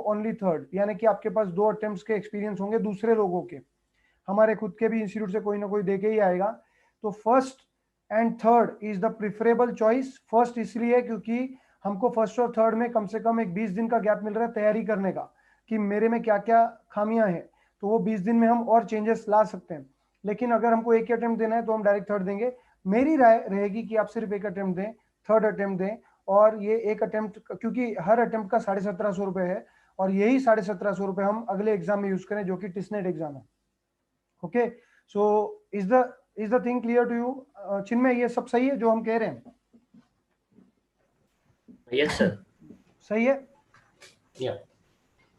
Only third, यानी कि आपके पास 2 अटेम्प्ट्स के एक्सपीरियंस होंगे दूसरे लोगों के, हमारे खुद के भी इंस्टीट्यूट से कोई ना कोई देके ही आएगा। तो first and third is the preferable choice. First इसलिए क्योंकि हमको फर्स्ट और थर्ड में कम से कम एक 20 दिन का गैप मिल रहा है तैयारी करने का, कि मेरे में क्या क्या खामियां हैं, तो वो 20 दिन में हम और चेंजेस ला सकते हैं। लेकिन अगर हमको एक ही अटेम्प्ट देना है तो हम डायरेक्ट थर्ड देंगे। मेरी राय रहेगी कि आप सिर्फ एक अटेम्प्ट दें, थर्ड अटेम्प्ट दें। और ये एक अटेम्प्ट, क्योंकि हर अटेम्प्ट का 1750 रुपए है, और यही 1750 रुपए हम अगले एग्जाम में यूज करें जो कि टिस्नेट एग्जाम है। Okay, so is the thing clear to you? Chinmay, ये सब सही है जो हम कह रहे हैं? Yes sir. सही है, या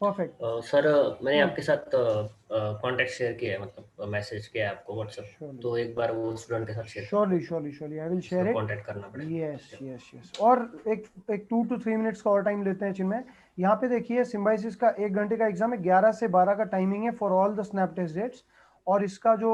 परफेक्ट। सर मैंने आपके साथ कांटेक्ट शेयर किया है, मतलब मैसेज किया है आपको व्हाट्सएप, तो एक बार वो स्टूडेंट के साथ share surely I will share it. Contact करना पड़ेगा। Yes yes yes. और एक एक 2 to 3 मिनट्स का और टाइम लेते हैं चिन्मय। यहाँ पे देखिए, सिम्बाइसिस का 1 घंटे का एग्जाम है, 11 से 12 का टाइमिंग है for all the SNAP test dates. और इसका जो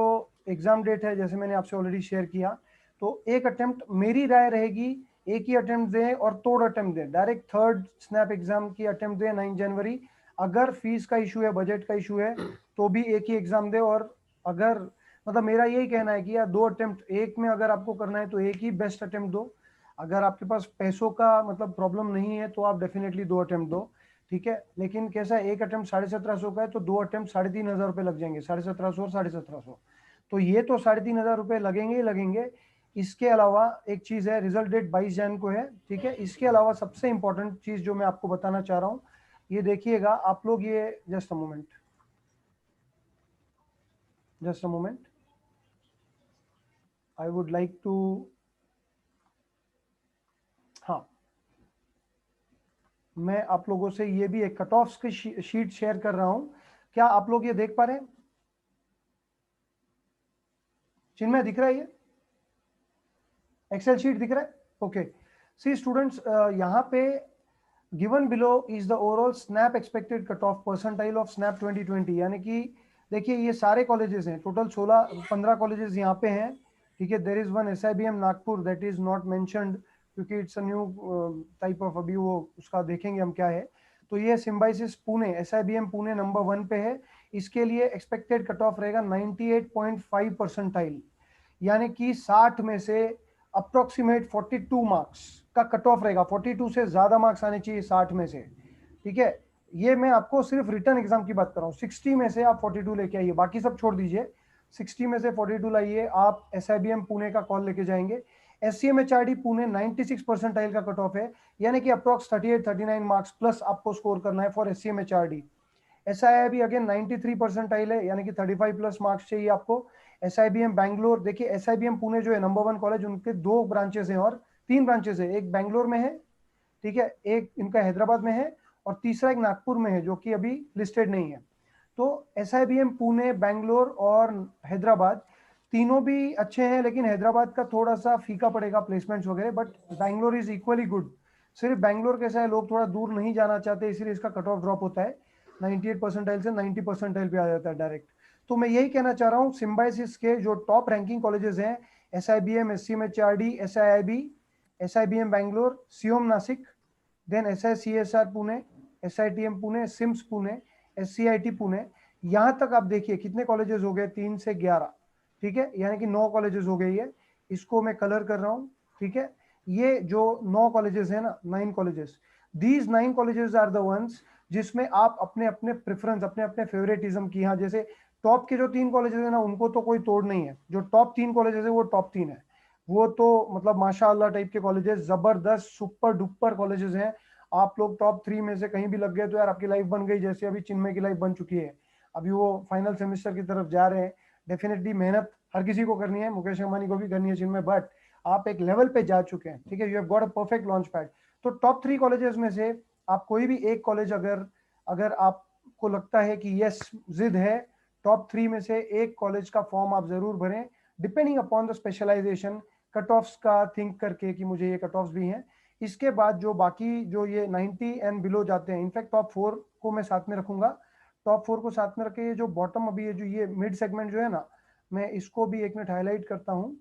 एग्जाम डेट है, जैसे मैंने आपसे ऑलरेडी शेयर किया, तो एक अटेम्प्ट, मेरी राय रहेगी एक ही अटेम्प्ट दें और तोड़ अटेम्प्ट दें, डायरेक्ट थर्ड स्नैप एग्जाम की अटेम्प्ट दें 9 जनवरी। अगर फीस का इशू है, बजट का इशू है, तो भी एक ही एग्जाम दे। और अगर, मतलब मेरा यही कहना है कि यार 2 अटेम्प्ट एक में अगर आपको करना है तो एक ही बेस्ट अटेम्प्ट दो। अगर आपके पास पैसों का मतलब प्रॉब्लम नहीं है तो आप डेफिनेटली 2 अटेम्प्ट दो, ठीक है। लेकिन कैसा है, एक अटेम्प्ट 1750 का है तो 2 अटेम्प्ट 3500 रुपये लग जाएंगे, 1750 और 1750। तो ये तो 3500 रुपये लगेंगे ही लगेंगे। इसके अलावा एक चीज है, रिजल्ट डेट 22 जैन को है, ठीक है। इसके अलावा सबसे इंपॉर्टेंट चीज जो मैं आपको बताना चाह रहा हूँ, ये देखिएगा आप लोग, ये just a moment, just a moment, I would like to, हाँ, मैं आप लोगों से ये भी एक कट ऑफ की शीट शेयर कर रहा हूं। क्या आप लोग ये देख पा रहे हैं? चिन्मय, दिख रहा है? ये एक्सेल शीट दिख रहा है? ओके, सी स्टूडेंट्स, यहाँ पे given below is the overall snap expected cut off percentile of snap 2020। यानी कि देखिए, ये सारे कॉलेजेस हैं, टोटल 15 कॉलेजेस यहाँ पे हैं, ठीक है। There is one SIBM Nagpur that is not mentioned, क्योंकि it's a new type of, अभी वो उसका देखेंगे हम क्या है। तो ये सिम्बाइसिस पुणे, SIBM पुणे नंबर 1 पे है। इसके लिए एक्सपेक्टेड कट ऑफ रहेगा 98.5 परसेंटाइल, यानी कि 60 में से अप्रोक्सीमेट 42 मार्क्स का कट ऑफ रहेगा। 42 से ज्यादा मार्क्स आने चाहिए 60 में से, ठीक है। ये मैं आपको सिर्फ रिटर्न एग्जाम की बात कर रहा हूँ। 60 में से आप 42 लेके आइए, बाकी सब छोड़ दीजिए। 60 में से 42 लाइए, आप SIBM पुणे का कॉल लेके जाएंगे। SCMHRD पुणे 96 परसेंटाइल का कट ऑफ है, यानी कि अप्रोक्स 38-39 मार्क्स प्लस आपको स्कोर करना है for SCMHRD। SIIB again 93 percentile है, यानी कि 35 प्लस मार्क्स चाहिए आपको। SIBM बैंगलोर, देखिए SIBM पुणे जो है नंबर 1 कॉलेज, उनके 2 ब्रांचेस हैं और 3 ब्रांचेस है, एक बैंगलोर में है, ठीक है, एक इनका हैदराबाद में है, और तीसरा एक नागपुर में है जो कि अभी लिस्टेड नहीं है। तो SIBM पुणे, बैंगलोर और हैदराबाद तीनों भी अच्छे हैं, लेकिन हैदराबाद का थोड़ा सा फीका पड़ेगा प्लेसमेंट्स वगैरह, but Bangalore is equally good. सिर्फ बैंगलोर कैसा है, लोग थोड़ा दूर नहीं जाना चाहते, इसीलिए इसका कट ऑफ ड्रॉप होता है 98 परसेंटाइल से 90 परसेंटाइल पे आ जाता है डायरेक्ट। तो मैं यही कहना चाह रहा हूँ, सिम्बाइसिस के जो टॉप रैंकिंग कॉलेजेस हैं, SIBM, SCMHRD, SIIB, SIBM Bangalore, COM Nashik, then SICSR Pune, SITM Pune, SIMS Pune, SCIT Pune, यहाँ तक आप देखिए कितने कॉलेजेस हो गए, 3 से 11, ठीक है, यानी कि 9 कॉलेजेस हो गए। ये इसको मैं कलर कर रहा हूँ, ठीक है। ये जो 9 कॉलेजेस है ना, 9 colleges, these 9 colleges are the ones जिसमें आप अपने अपने प्रेफरेंस, अपने अपने फेवरेटिज्म की, हाँ, जैसे टॉप के जो 3 कॉलेजेस है ना, उनको तो कोई तोड़ नहीं है। जो टॉप 3 कॉलेजेस है वो टॉप 3 है, वो तो मतलब माशाअल्लाह टाइप के कॉलेजेस, जबरदस्त सुपर डुपर कॉलेजेस हैं। आप लोग टॉप 3 में से कहीं भी लग गए तो यार आपकी लाइफ बन गई, जैसे अभी चिन्मय की लाइफ बन चुकी है। अभी वो फाइनल सेमेस्टर की तरफ जा रहे हैं। डेफिनेटली मेहनत हर किसी को करनी है, मुकेश अंबानी को भी करनी है चिन्मय, बट आप एक लेवल पे जा चुके हैं, ठीक है। You have got a perfect launch pad. तो टॉप 3 कॉलेजेस में से आप कोई भी एक कॉलेज, अगर अगर आपको लगता है कि यस, जिद है, टॉप 3 में से एक कॉलेज का फॉर्म आप जरूर भरें, depending upon the specialization, cut offs का थिंक करके कि मुझे ये कट ऑफ्स भी हैं। इसके बाद जो बाकी जो ये 90 एंड बिलो जाते हैं, इनफैक्ट टॉप 4 को मैं साथ में रखूंगा। टॉप 4 को साथ में रखे, ये जो बॉटम अभी ये जो ये मिड सेगमेंट जो है ना, मैं इसको भी एक मिनट हाईलाइट करता हूँ।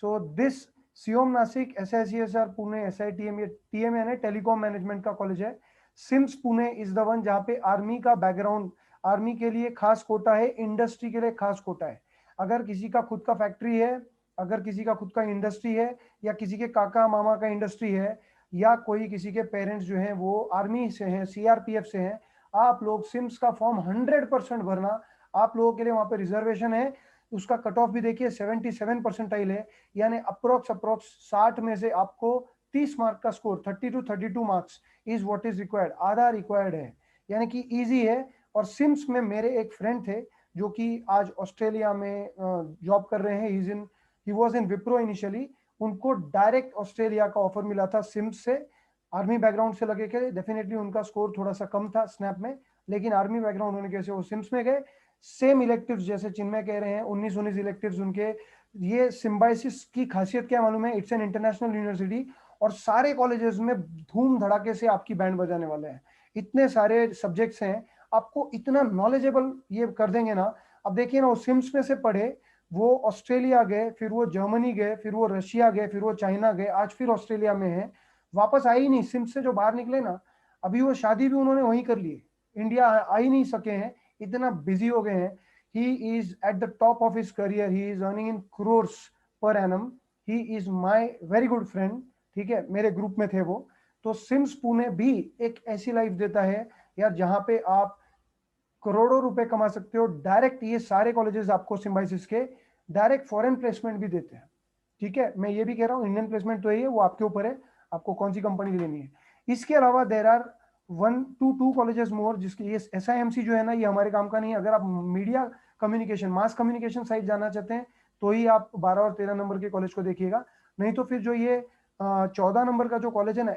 So this COM Nashik, SICSR Pune, SITM, ये TM यानी टेलीकॉम मैनेजमेंट का कॉलेज है। SIMS Pune is the one जहाँ पे आर्मी का बैकग्राउंड, आर्मी के लिए खास कोटा है, इंडस्ट्री के लिए खास कोटा है। अगर किसी का खुद का फैक्ट्री है, अगर किसी का खुद का इंडस्ट्री है, या किसी के काका मामा का इंडस्ट्री है, या कोई किसी के पेरेंट्स जो हैं वो आर्मी से हैं, सीआरपीएफ से हैं, आप लोग सिम्स का फॉर्म 100% भरना। आप लोगों के लिए वहां पे रिजर्वेशन है। उसका कट ऑफ भी देखिए 77 परसेंटाइल है, यानी अप्रोक्स 60 में से आपको 30 मार्क का score, 30 to 32 marks is what is required, आधा रिक्वायर्ड है, यानी कि इजी है। और सिम्स में मेरे एक फ्रेंड थे जो कि आज ऑस्ट्रेलिया में जॉब कर रहे हैं, he was in Wipro initially, उनको डायरेक्ट ऑस्ट्रेलिया का ऑफर मिला था सिम्स से। आर्मी बैकग्राउंड से लगे के डेफिनेटली उनका स्कोर थोड़ा सा कम था स्नैप में, लेकिन आर्मी बैकग्राउंड होने के से वो सिम्स में गए। सेम इलेक्टिव्स जैसे चिन्मय कह रहे हैं, 19 इलेक्टिव्स उनके। ये सिम्बाइसिस की खासियत क्या मालूम है, इट्स एन इंटरनेशनल यूनिवर्सिटी, और सारे कॉलेजेस में धूम धड़ाके से आपकी बैंड बजाने वाले हैं। इतने सारे सब्जेक्ट्स हैं, आपको इतना नॉलेजेबल ये कर देंगे ना। अब देखिए ना, वो सिम्स में से पढ़े, वो ऑस्ट्रेलिया गए, फिर वो जर्मनी गए, फिर वो रशिया गए, फिर वो चाइना गए, आज फिर ऑस्ट्रेलिया में है, वापस आ ही नहीं। सिम्स से जो बाहर निकले ना, अभी वो शादी भी उन्होंने वहीं कर ली, इंडिया आ ही नहीं सके हैं, इतना बिजी हो गए हैं। He is at the top of his career, he is earning in crores per annum. He is my very good friend, ठीक है, मेरे ग्रुप में थे वो। तो सिम्स पुणे भी एक ऐसी लाइफ देता है यार, जहां पे आप करोड़ों रुपए कमा सकते हो डायरेक्ट। ये सारे कॉलेजेस आपको सिम्बाइसिस के डायरेक्ट फॉरेन प्लेसमेंट भी देते हैं, ठीक है। मैं ये भी कह रहा हूँ, इंडियन प्लेसमेंट तो यही है, वो आपके ऊपर है, आपको कौन सी कंपनी लेनी है। इसके अलावा देर आर 1 to 2 कॉलेजेस मोर, जिसकी ये SIMC जो है ना, ये हमारे काम का नहीं है। अगर आप media communication, mass communication side जाना चाहते हैं, तो ही आप 12 और 13 नंबर के कॉलेज को देखिएगा। नहीं तो फिर जो ये 14 नंबर का जो कॉलेज है ना,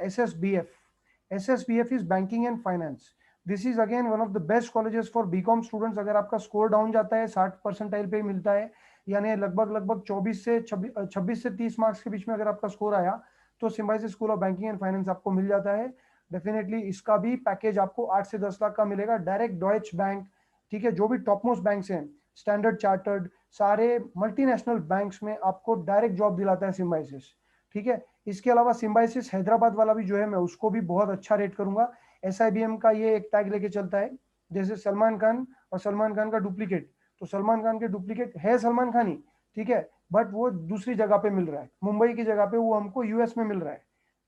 SSBF is banking and finance. This is again one of the best colleges for BCom students. अगर आपका स्कोर डाउन जाता है, 60 परसेंटाइल पे ही मिलता है, यानी लगभग 26 से 30 मार्क्स के बीच में अगर आपका स्कोर आया, तो Symbiosis school of banking and finance आपको मिल जाता है। डेफिनेटली इसका भी पैकेज आपको 8 से 10 लाख का मिलेगा, डायरेक्ट डॉयच बैंक, ठीक है, जो भी टॉप मोस्ट बैंक्स हैं, स्टैंडर्ड चार्टर्ड, सारे मल्टीनेशनल बैंक्स में आपको डायरेक्ट जॉब दिलाता है सिम्बाइसिस, ठीक है। इसके अलावा सिम्बाइसिस हैदराबाद वाला भी जो है, मैं उसको भी बहुत अच्छा रेट करूंगा। SIBM का ये एक टैग लेके चलता है, जैसे सलमान खान और सलमान खान का डुप्लीकेट, तो सलमान खान के डुप्लीकेट है सलमान खान ही, ठीक है, बट वो दूसरी जगह पे मिल रहा है, मुंबई की जगह पे वो हमको US में मिल रहा है,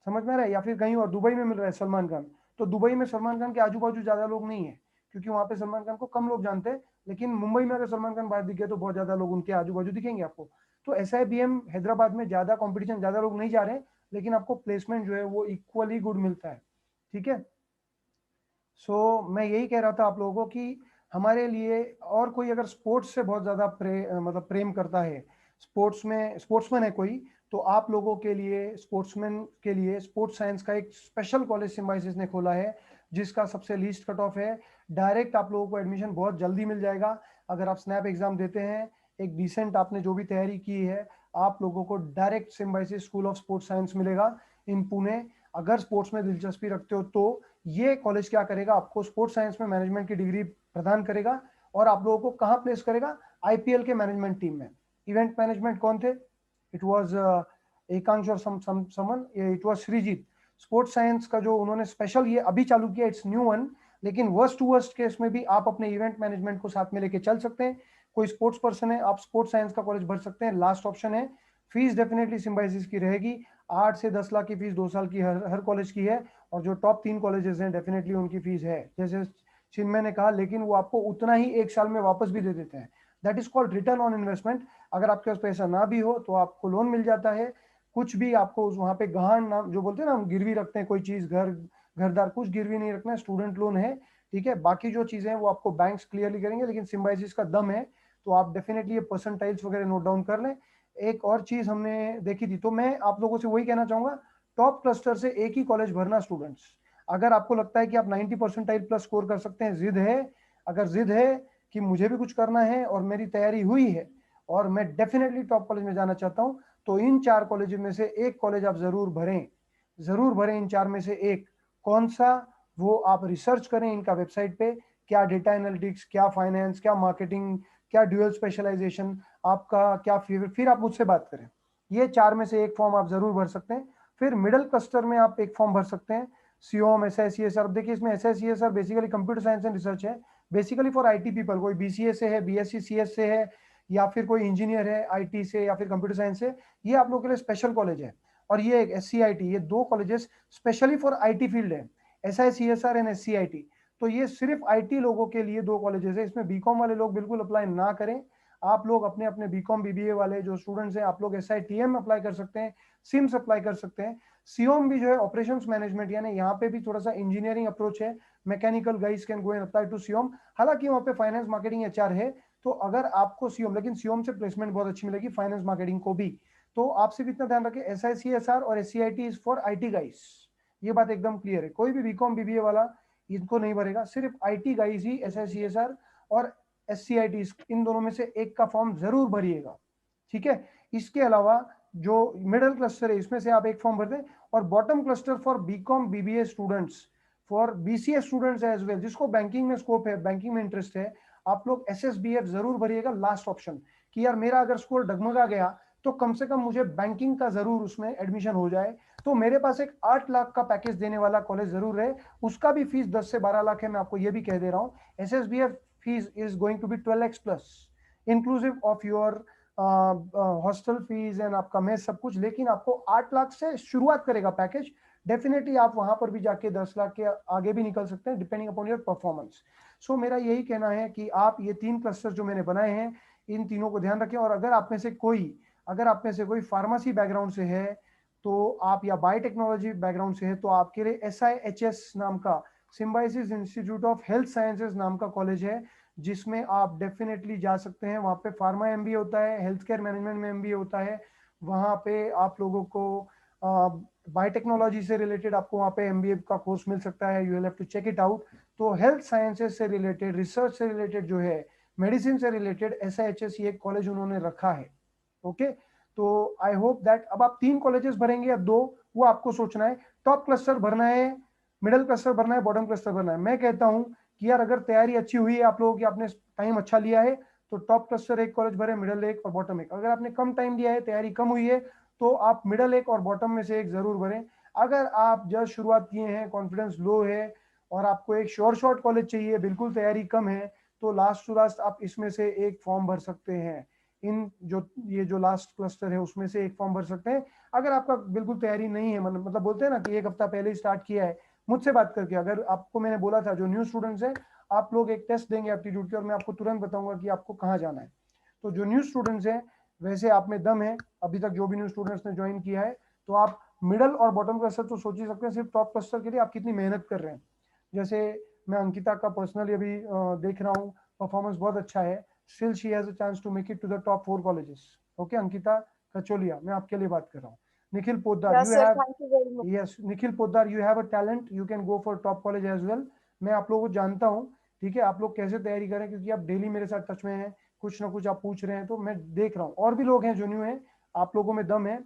समझ में आ रहा है, या फिर कहीं और दुबई में मिल रहा है सलमान खान। तो दुबई में सलमान खान के आजू बाजू ज्यादा लोग नहीं है, क्योंकि वहां पे सलमान खान को कम लोग जानते हैं। लेकिन मुंबई में अगर सलमान खान बाहर दिख गए, तो बहुत ज्यादा लोग उनके आजू बाजू दिखेंगे आपको। तो SIBM हैदराबाद में ज्यादा कंपटीशन, ज्यादा लोग नहीं जा रहे हैं, लेकिन आपको प्लेसमेंट जो है वो इक्वली गुड मिलता है, ठीक है। मैं यही कह रहा था आप लोगों को कि हमारे लिए, और कोई अगर स्पोर्ट्स से बहुत ज्यादा मतलब प्रेम करता है, स्पोर्ट्समैन है कोई, तो आप लोगों के लिए, स्पोर्ट्समैन के लिए स्पोर्ट्स साइंस का एक स्पेशल कॉलेज सिम्बाइसिस ने खोला है, जिसका सबसे लीस्ट कट ऑफ है। डायरेक्ट आप लोगों को एडमिशन बहुत जल्दी मिल जाएगा। अगर आप स्नैप एग्जाम देते हैं, एक डिसेंट आपने जो भी तैयारी की है, आप लोगों को direct Symbiosis school of sports science मिलेगा इन पुणे। अगर स्पोर्ट्स में दिलचस्पी रखते हो, तो ये कॉलेज क्या करेगा, आपको स्पोर्ट्स साइंस में मैनेजमेंट की डिग्री प्रदान करेगा, और आप लोगों को कहाँ प्लेस करेगा, IPL के मैनेजमेंट टीम में। इवेंट मैनेजमेंट कौन थे, इट वाज एकांश और Saman, it was Shrijeet. Sports science का जो उन्होंने स्पेशल ये अभी चालू किया, इट्स न्यू वन, लेकिन वर्स्ट टू वर्स्ट केस में भी आप अपने इवेंट मैनेजमेंट को साथ में लेके चल सकते हैं। कोई स्पोर्ट्स पर्सन है, आप स्पोर्ट्स साइंस का कॉलेज भर सकते हैं, लास्ट ऑप्शन है। फीस डेफिनेटली सिम्बाइसिस की रहेगी, 8 से 10 लाख की फीस 2 साल की हर कॉलेज की है। और जो टॉप 3 कॉलेजेस हैं, डेफिनेटली उनकी फीस है, जैसे चिन्मय ने कहा, लेकिन वो आपको उतना ही 1 साल में वापस भी दे देते हैं। That is called return on investment. अगर आपके पास पैसा ना भी हो, तो आपको लोन मिल जाता है। कुछ भी आपको वहां पे गहान नाम जो बोलते हैं ना, हम गिरवी रखते हैं कोई चीज, घरदार, कुछ गिरवी नहीं रखना है, स्टूडेंट लोन है, ठीक है। बाकी जो चीजें हैं वो आपको बैंक्स क्लियरली करेंगे, लेकिन सिम्बाइसिस का दम है। तो आप डेफिनेटली ये परसेंटाइल्स वगैरह नोट डाउन कर लें। एक और चीज हमने देखी थी, तो मैं आप लोगों से वही कहना चाहूंगा, टॉप क्लस्टर से एक ही कॉलेज भरना स्टूडेंट्स। अगर आपको लगता है कि आप 90 परसेंटाइल प्लस स्कोर कर सकते हैं, जिद है, अगर जिद है कि मुझे भी कुछ करना है और मेरी तैयारी हुई है और मैं डेफिनेटली टॉप कॉलेज में जाना चाहता हूं, तो इन 4 कॉलेज में से एक कॉलेज आप जरूर भरें, जरूर भरें। इन 4 में से एक कौन सा, वो आप रिसर्च करें इनका वेबसाइट पे, क्या डेटा एनालिटिक्स, क्या फाइनेंस, क्या मार्केटिंग, क्या ड्यूअल स्पेशलाइजेशन आपका, क्या फिर आप मुझसे बात करें। ये 4 में से एक फॉर्म आप जरूर भर सकते हैं। फिर मिडिल क्लस्टर में आप एक फॉर्म भर सकते हैं, सीओम, SICSR। अब देखिए इसमें SICSR basically computer science and research है, बेसिकली फॉर IT पीपल। कोई BCA से है, BSc CS से है, या फिर कोई इंजीनियर है IT से या फिर कंप्यूटर साइंस से, ये आप लोगों के लिए स्पेशल कॉलेज है। और ये एक SCIT, ये दो colleges specially for IT field है, SICSR एंड SCIT। तो ये सिर्फ IT लोगों के लिए दो कॉलेजेस है, इसमें बीकॉम वाले लोग बिल्कुल अप्लाई ना करें। आप लोग अपने अपने बीकॉम BBA वाले जो स्टूडेंट्स हैं, आप लोग SITM अप्लाई कर सकते हैं, सिम्स अप्लाई कर सकते हैं। सीओम भी जो है ऑपरेशंस मैनेजमेंट, यानी यहाँ पे भी थोड़ा सा इंजीनियरिंग अप्रोच है, mechanical guys can go and apply to सीओम। हालांकि वहाँ पे फाइनेंस मार्केटिंग HR है, तो अगर आपको सीओम, लेकिन सीओम से प्लेसमेंट बहुत अच्छी मिलेगी फाइनेंस मार्केटिंग को भी। तो आप सिर्फ इतना ध्यान रखें, SICSR और SCIT is for IT guys, ये बात एकदम क्लियर है। कोई भी बीकॉम BBA वाला इनको नहीं भरेगा, सिर्फ IT गाइस ही SICSR और SCIT, इन दोनों में से एक का फॉर्म जरूर भरिएगा, ठीक है। इसके अलावा जो मिडिल क्लस्टर है, इसमें से आप एक फॉर्म भर दें। और bottom cluster for BCom BBA students, for BCA students as well, जिसको बैंकिंग में स्कोप है, बैंकिंग में इंटरेस्ट है, आप लोग SSBF जरूर भरिएगा, लास्ट ऑप्शन, कि यार मेरा अगर स्कोर डगमगा गया तो कम से कम मुझे बैंकिंग का जरूर उसमें एडमिशन हो जाए। तो मेरे पास एक 8 लाख का पैकेज देने वाला कॉलेज जरूर है, उसका भी फीस 10 से 12 लाख है, मैं आपको ये भी कह दे रहा हूँ। SSBF fees is going to be 12 lakhs plus, inclusive of your hostel fees and आपका मेस सब कुछ। लेकिन आपको 8 लाख से शुरुआत करेगा पैकेज। डेफिनेटली आप वहां पर भी जाके 10 लाख के आगे भी निकल सकते हैं, डिपेंडिंग अपॉन योर परफॉर्मेंस। सो मेरा यही कहना है कि आप ये 3 क्लस्टर जो मैंने बनाए हैं, इन तीनों को ध्यान रखें। और अगर आप में से कोई फार्मेसी बैकग्राउंड से है, तो आप, या बायोटेक्नोलॉजी बैकग्राउंड से है, तो आपके लिए SIHS नाम का, symbiosis institute of health sciences नाम का कॉलेज है, जिसमें आप डेफिनेटली जा सकते हैं। वहाँ पे फार्मा MBA होता है, हेल्थ केयर मैनेजमेंट में MBA होता है। वहाँ पे आप लोगों को बायोटेक्नोलॉजी से रिलेटेड आपको वहाँ पे MBA का कोर्स मिल सकता है, you will have to check it out. तो हेल्थ साइंसेज से रिलेटेड, रिसर्च से रिलेटेड जो है, मेडिसिन से रिलेटेड SIHS ये कॉलेज उन्होंने रखा है, ओके। तो आई होप दैट अब आप 3 कॉलेजेस भरेंगे या 2, वो आपको सोचना है। टॉप क्लस्टर भरना है, मिडिल क्लस्टर भरना है, बॉटम क्लस्टर भरना है। मैं कहता हूँ कि यार अगर तैयारी अच्छी हुई है आप लोगों की, आपने टाइम अच्छा लिया है, तो टॉप क्लस्टर एक कॉलेज भरे, मिडिल एक और बॉटम एक। अगर आपने कम टाइम लिया है, तैयारी कम हुई है, तो आप मिडिल एक और बॉटम में से एक जरूर भरें। अगर आप जस्ट शुरुआत किए हैं, कॉन्फिडेंस लो है, और आपको एक श्योर शॉट कॉलेज चाहिए, बिल्कुल तैयारी कम है, तो लास्ट टू लास्ट आप इसमें से एक फॉर्म भर सकते हैं। इन ये जो लास्ट क्लस्टर है उसमें से एक फॉर्म भर सकते हैं। अगर आपका बिल्कुल तैयारी नहीं है, मतलब बोलते हैं ना कि एक हफ्ता पहले ही स्टार्ट किया है, मुझसे बात करके, अगर आपको मैंने बोला था जो न्यू स्टूडेंट्स हैं, आप लोग एक टेस्ट देंगे एप्टीट्यूड की, और मैं आपको तुरंत बताऊंगा कि आपको कहाँ जाना है। तो जो न्यू स्टूडेंट्स हैं, वैसे आप में दम है, अभी तक जो भी न्यू स्टूडेंट्स ने ज्वाइन किया है, तो आप मिडल और बॉटम क्लस्टर तो सोच ही सकते हैं। सिर्फ टॉप क्लस्टर के लिए आप कितनी मेहनत कर रहे हैं। जैसे मैं अंकिता का पर्सनली अभी देख रहा हूँ, परफॉर्मेंस बहुत अच्छा है। Still she has a chance to make it to the top 4 colleges. Okay Ankita Kacholia, मैं आपके लिए बात कर रहा हूँ। Nikhil Poddar, Yes, you sir. Have, Thank you very much. Yes Nikhil Poddar, you have a talent, you can go for top college as well. मैं आप लोगों को जानता हूँ, ठीक है, आप लोग कैसे तैयारी करें, क्योंकि आप डेली मेरे साथ टच में हैं, कुछ ना कुछ आप पूछ रहे हैं, तो मैं देख रहा हूँ। और भी लोग हैं जो न्यू हैं, आप लोगों में दम है,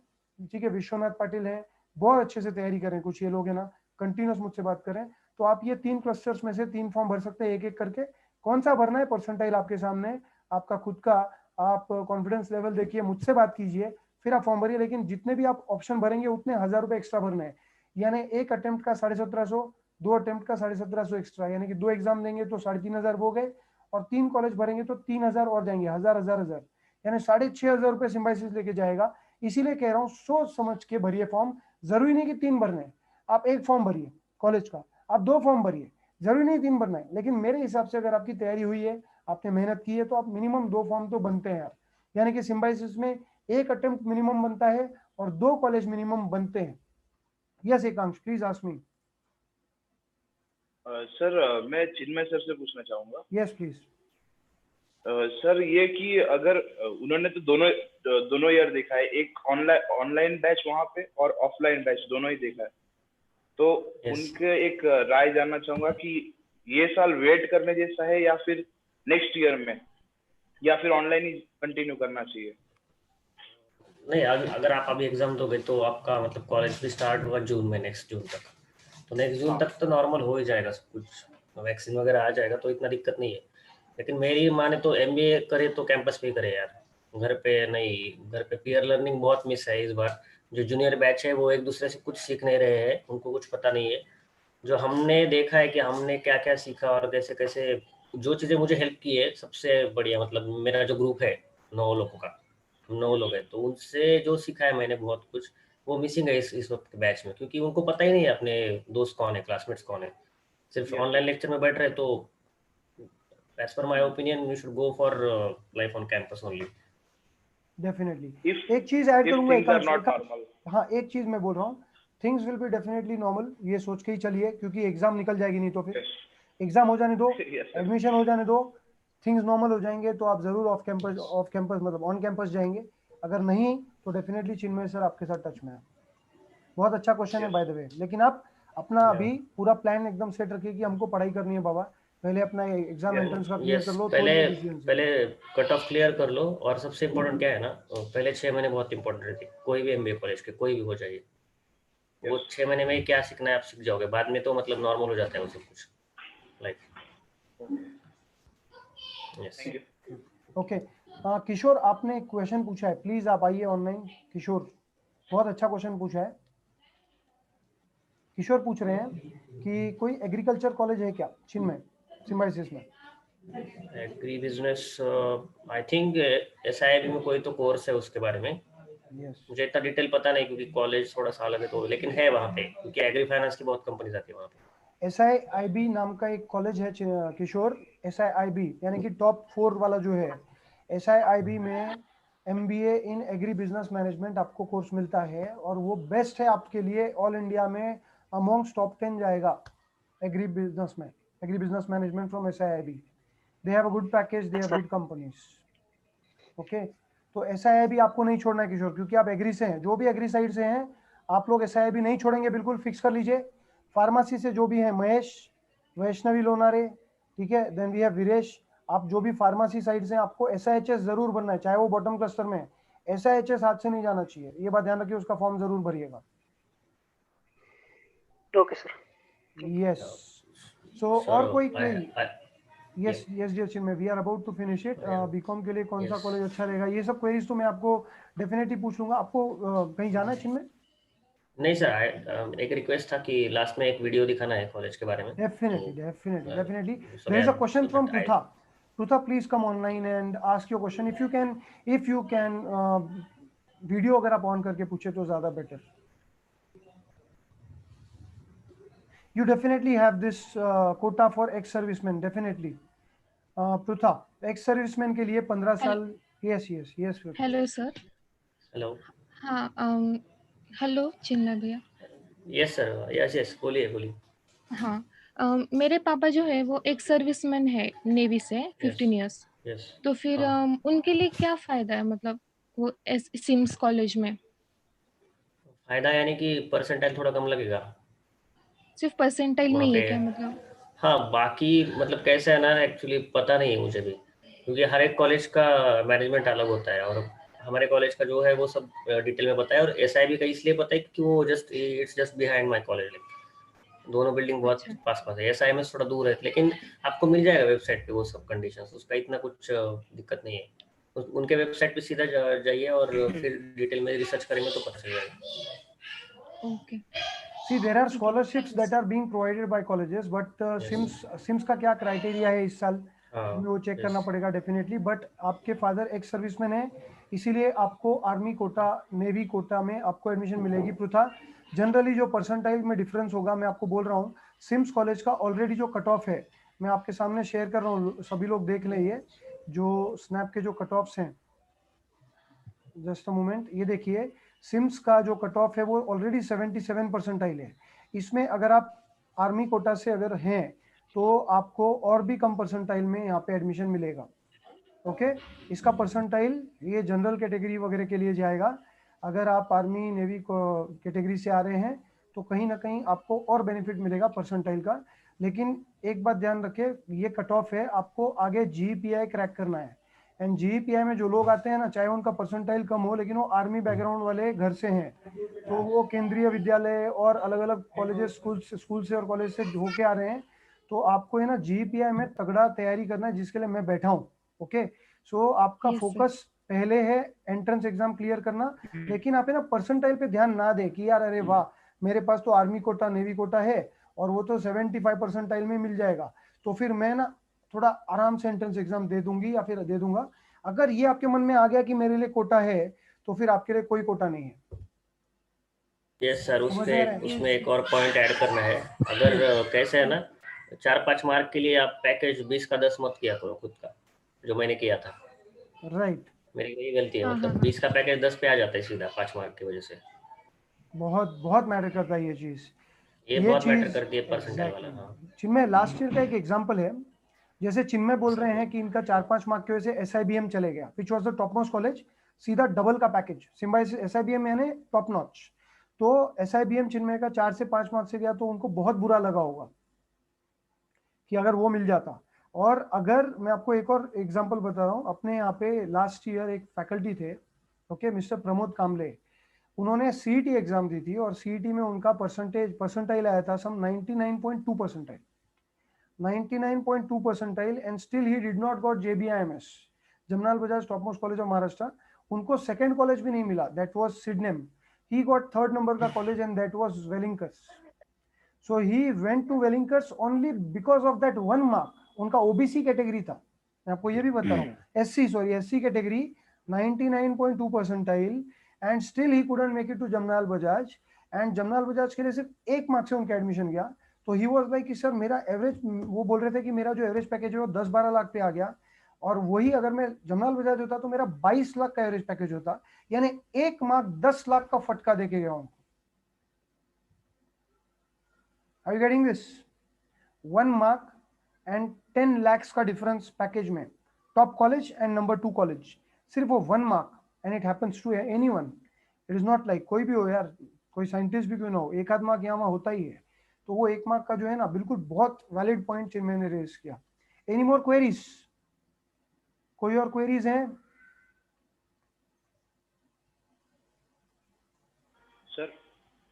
ठीक है। विश्वनाथ पाटिल है, बहुत अच्छे से तैयारी करें। कुछ ये लोग हैं ना, कंटिन्यूस मुझसे बात करें। तो आप ये 3 क्लस्टर्स में से 3 फॉर्म भर सकते हैं, एक एक करके। कौन सा भरना है, परसेंटाइल आपके सामने, आपका खुद का, आप कॉन्फिडेंस लेवल देखिए, मुझसे बात कीजिए, फिर आप फॉर्म भरिए। लेकिन जितने भी आप ऑप्शन भरेंगे उतने 1000 रुपए एक्स्ट्रा भरने हैं, यानी एक अटेम्प्ट का 1750, 2 अटेम्प्ट का 1750 एक्स्ट्रा, यानी कि 2 एग्जाम देंगे तो 3500 हो गए, और 3 कॉलेज भरेंगे तो 3000 और जाएंगे, 1000, यानी 6500 रुपए सिम्बायोसिस लेके जाएगा। इसीलिए कह रहा हूँ, सोच समझ के भरिए फॉर्म। जरूरी नहीं कि 3 भरने, आप एक फॉर्म भरिए कॉलेज का, आप 2 फॉर्म भरिए, जरूरी नहीं 3 भरना है। लेकिन मेरे हिसाब से अगर आपकी तैयारी हुई है, आपने मेहनत की है, तो आप मिनिमम 2 फॉर्म तो बनते हैं यार। यानी कि सिम्बायोसिस में एक अटेम्प्ट मिनिमम बनता है और 2 कॉलेज मिनिमम बनते हैं। Yes Ekansh, please ask me. Sir मैं चिन्मय सर से पूछना चाहूंगा। Yes please. सर ये कि अगर उन्होंने तो दोनों ईयर देखा है, एक ऑनलाइन बैच वहां पे और ऑफलाइन बैच दोनों ही देखा है, तो Yes. उनके एक राय जानना चाहूंगा कि ये साल वेट करने जैसा है या फिर नेक्स्ट ईयर में, या फिर ऑनलाइन ही कंटिन्यू करना चाहिए। नहीं, अगर आप अभी एग्जाम दोगे तो आपका मतलब कॉलेज भी स्टार्ट होगा जून में, नेक्स्ट जून तक। तो नेक्स्ट जून तक तो नॉर्मल हो ही जाएगा सब कुछ, वैक्सीन वगैरह आ जाएगा, तो इतना दिक्कत नहीं है। लेकिन मेरी माने तो MBA करे तो कैंपस पे ही करे यार, घर पे नहीं। घर पे पीयर लर्निंग बहुत मिस है इस बार। जो जूनियर बैच है वो एक दूसरे से कुछ सीख नहीं रहे हैं, उनको कुछ पता नहीं है। जो हमने देखा है कि हमने क्या क्या सीखा और कैसे कैसे जो चीज़ें मुझे हेल्प की है सबसे बढ़िया, मतलब मेरा जो ग्रुप है 9 लोगों का, हम 9 लोग हैं, तो उनसे जो सीखा है मैंने बहुत कुछ, वो मिसिंग है इस वक्त के बैच में, क्योंकि उनको पता ही नहीं है अपने दोस्त कौन है, क्लासमेट्स कौन है, सिर्फ Yes, ऑनलाइन लेक्चर में बैठ रहे। तो as per my opinion you should go for life on campus only. Definitely. if एक चीज ऐड if करूंगा, things are not normal. हाँ एक चीज मैं बोल रहा हूँ, things will be definitely normal, ये सोच के ही चलिए, क्योंकि एग्जाम निकल जाएगी, नहीं तो फिर Yes. एग्जाम हो जाने दो, Yes, sir. एडमिशन हो जाने दो, थिंग्स नॉर्मल हो जाएंगे तो आप जरूर ऑफ कैंपस मतलब ऑन कैंपस जाएंगे। अगर नहीं तो डेफिनेटली चिन्मय सर आपके साथ टच में है। बहुत अच्छा क्वेश्चन है Yes. बाय द वे, लेकिन आप अपना Yeah. अभी पूरा प्लान एकदम सेट रखिए कि हमको पढ़ाई करनी है बाबा, पहले अपना एग्जाम Yes. एंट्रेंस का क्लियर यस, कर लो, तो पहले ये डिसीजन से। पहले कट ऑफ क्लियर कर लो, और सबसे इम्पोर्टेंट क्या है ना, पहले 6 महीने बहुत इंपॉर्टेंट रहती है, कोई भी एमबीए कॉलेज के कोई भी हो जाइए, वो Yes. 6 महीने में ही क्या सीखना है आप सीख जाओगे, बाद में तो मतलब नॉर्मल हो जाता है वो सब कुछ like. Okay. Yes Thank you. Okay Kishore आपने एक क्वेश्चन पूछा है, प्लीज आप आइए ऑनलाइन। किशोर बहुत अच्छा क्वेश्चन पूछा है। किशोर पूछ रहे हैं कि कोई एग्रीकल्चर कॉलेज है क्या चिन्मय सिम्बाइसिस में? Agri business, I think SIB में कोई तो कोर्स है उसके बारे में, यस, मुझे इतना डिटेल पता नहीं क्योंकि कॉलेज थोड़ा सा अलग है, तो लेकिन है वहाँ पे, क्योंकि एग्री फाइनेंस की बहुत कंपनीज आती है वहाँ पे। SIIB नाम का एक कॉलेज है किशोर, SIIB यानी कि टॉप 4 वाला जो है, SIIB में MBA इन एग्री बिजनेस मैनेजमेंट आपको कोर्स मिलता है, और वो बेस्ट है आपके लिए, ऑल इंडिया में अमॉन्ग्स टॉप 10 जाएगा एग्री बिजनेस में, agri business management from SIIB। They have a good package, they have good companies. Okay, तो SIIB आपको नहीं छोड़ना है किशोर, क्योंकि आप एग्री से हैं, जो भी एग्री साइड से हैं आप लोग SIIB नहीं छोड़ेंगे, बिल्कुल फिक्स कर लीजिए। फार्मेसी से जो भी है महेश, वैष्णवी लोनारे, ठीक है, देन वी हैव वीरेश, आप जो भी फार्मेसी साइड से, आपको SIHS जरूर भरना है, चाहे वो बॉटम क्लस्टर में है, SIHS हाथ से नहीं जाना चाहिए, ये बात ध्यान रखिए, उसका फॉर्म जरूर भरिएगा। Okay sir. यस, सो और कोई query? Yes yes dear Chinmay, we are about to finish it. BCom के लिए कौन सा कॉलेज अच्छा रहेगा, ये सब क्वेरीज तो मैं आपको डेफिनेटली पूछ लूंगा। आपको कहीं जाना है चिन्मय? नहीं सर, एक रिक्वेस्ट था कि लास्ट में एक वीडियो दिखाना है कॉलेज के बारे में। Definitely definitely definitely. So there is a yeah, question so from that I Pritha. Pritha please come online and ask your question, if you can video अगर आप ऑन करके पूछे तो ज्यादा better. You definitely have this quota for ex servicemen, definitely. पृथा, ex serviceman के लिए 15 साल। Yes yes yes hello sir. Hello. हाँ हेलो चिन्मय भैया। यस सर, यस यस, बोलिए बोलिए। हाँ मेरे पापा जो है वो एक सर्विसमैन है नेवी से 15 इयर्स। यस, तो फिर उनके लिए क्या फायदा है, मतलब वो सिम्स कॉलेज में फायदा यानी कि परसेंटाइल थोड़ा कम लगेगा सिर्फ परसेंटाइल में वहाँ ही है पे। क्या, मतलब? हाँ, बाकी मतलब कैसा है ना, एक्चुअली पता नहीं है मुझे भी, क्योंकि हर एक कॉलेज का मैनेजमेंट अलग होता है, और हमारे कॉलेज का जो है वो सब डिटेल में पता है, और एसआईबी का इसलिए पता है क्योंकि वो it's just behind my college, दोनों बिल्डिंग बहुत अच्छा पास पास है। एसआईएमएस थोड़ा दूर है, लेकिन आपको मिल जाएगा वेबसाइट पे वो सब कंडीशंस, उसका इतना कुछ दिक्कत नहीं है। उनके वेबसाइट पे सीधा जाइए और फिर डिटेल में रिसर्च करेंगे तो पता चल जाएगा। Okay. See, there are scholarships that are being provided by colleges, but SIMS का क्या क्राइटेरिया है इस साल, हमें वो चेक करना पड़ेगा डेफिनेटली। बट आपके फादर एक्स सर्विसमैन है, इसीलिए आपको आर्मी कोटा, नेवी कोटा में आपको एडमिशन मिलेगी। पृथा, जनरली जो परसेंटाइल में डिफरेंस होगा, मैं आपको बोल रहा हूँ, सिम्स कॉलेज का ऑलरेडी जो कट ऑफ है मैं आपके सामने शेयर कर रहा हूँ, सभी लोग देख लें, ये जो स्नैप के जो कट ऑफ्स हैं, जस्ट अ मोमेंट, ये देखिए, सिम्स का जो कट ऑफ है वो ऑलरेडी 77 परसेंटाइल है। इसमें अगर आप आर्मी कोटा से अगर हैं तो आपको और भी कम परसेंटाइल में यहाँ पे एडमिशन मिलेगा। ओके, इसका परसेंटाइल ये जनरल कैटेगरी वगैरह के लिए जाएगा। अगर आप आर्मी नेवी कैटेगरी से आ रहे हैं तो कहीं ना कहीं आपको और बेनिफिट मिलेगा परसेंटाइल का। लेकिन एक बात ध्यान रखें, ये कट ऑफ है, आपको आगे GPI क्रैक करना है। एंड GPI में जो लोग आते हैं ना, चाहे उनका परसेंटाइल कम हो, लेकिन वो आर्मी बैकग्राउंड वाले घर से हैं, तो वो केंद्रीय विद्यालय और अलग अलग कॉलेजेस स्कूल से और कॉलेज से होके आ रहे हैं, तो आपको है ना GPI में तगड़ा तैयारी करना है, जिसके लिए मैं बैठा हूँ। ओके, सो आपका Yes, sir. फोकस पहले है एंट्रेंस एग्जाम क्लियर करना, लेकिन आप है ना परसेंटाइल पे ध्यान ना दें कि यार अरे वाह मेरे पास तो आर्मी कोटा नेवी कोटा है और वो तो 75 परसेंटाइल में मिल जाएगा, तो फिर मैं ना थोड़ा आराम से एंट्रेंस एग्जाम दे दूंगी या फिर दे दूंगा। अगर ये आपके मन में आ गया कि मेरे लिए कोटा है, तो फिर आपके लिए कोई कोटा नहीं है। यस सर, समझ में आ रहा है? उसमें एक और पॉइंट ऐड करना है। अगर कैसे है ना, 4-5 मार्क के लिए आप पैकेज 20 का 10 मत किया करो खुद का, जो मैंने किया था। राइट, मेरी यही गलती है, हाँ, मतलब हाँ। 20 का पैकेज 10 पे आ जाता है सीधा 5 मार्क की वजह से। बहुत बहुत मैटर करता है ये चीज। ये ये बहुत मैटर चीज करती है परसेंटाइल वाला। हाँ एग्जैक्टली। चिन्मय, लास्ट ईयर का एक एग्जांपल है, जैसे चिन्मय बोल रहे हैं कि इनका 4-5 मार्क की वजह से SIBM चले गया, which was the top most college, सीधा डबल का पैकेज। सिम्बायोसिस SIBM यानी टॉप नॉच। तो SIBM चिन्मय का 4 से 5 मार्क से गया, तो उनको बहुत बुरा लगा होगा कि अगर वो मिल जाता। और अगर मैं आपको एक और एग्जांपल बता रहा हूँ, अपने यहाँ पे लास्ट ईयर एक फैकल्टी थे, ओके, मिस्टर प्रमोद कामले। उन्होंने CET एग्जाम दी थी और CET में उनका परसेंटाइल आया था some 99.2 percentile, 99.2 percentile, and still he did not got JBIMS, Jamnalal Bajaj top most college of Maharashtra. उनको सेकंड कॉलेज भी नहीं मिला, that was Sydenham. He got third number का college and that was Welingkars. So he went to Welingkars only because of that 1 mark. उनका OBC category था, मैं आपको ये भी बता रहा हूँ, SC category, 99.2 percentile, and still he couldn't make it to Jamnalal Bajaj. And Jamnalal Bajaj के लिए सिर्फ 1 मार्क से उनका एडमिशन गया। तो ही वाज लाइक कि सर मेरा एवरेज, वो बोल रहे थे कि मेरा जो एवरेज पैकेज है वो 10-12 लाख पे आ गया, और वही अगर मैं जमनाल बजाज होता तो मेरा 22 लाख का एवरेज पैकेज होता, यानी 1 मार्क 10 लाख का फटका देके गया हूँ। Are you getting this? 1 mark and 10 lakhs का डिफरेंस पैकेज में, top college and number 2 college, सिर्फ वो 1 mark, and it happens to anyone. It is not like कोई भी हो यार, कोई साइंटिस्ट भी क्यों ना हो, एक आध मार्क यहाँ वहाँ होता ही है। तो वो 1 मार्क का जो है ना, बिल्कुल बहुत वैलिड पॉइंट मैंने रेज किया। Any more queries? कोई और क्वेरीज हैं? सर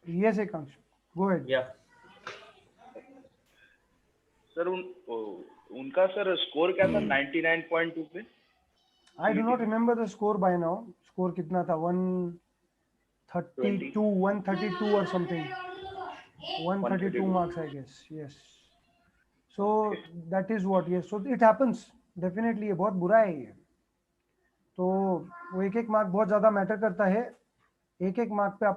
यस एकांश, गो अहेड। या सर उनका सर स्कोर क्या था 99.2 पे? I do not remember the score bye now. Score कितना था? 132 132 और something, 132 marks I guess, yes. So that is what, yes, so it happens definitely, ये बहुत बुरा है ये। तो वो 1-1 मार्क बहुत ज्यादा मैटर करता है, 1-1 मार्क पे आप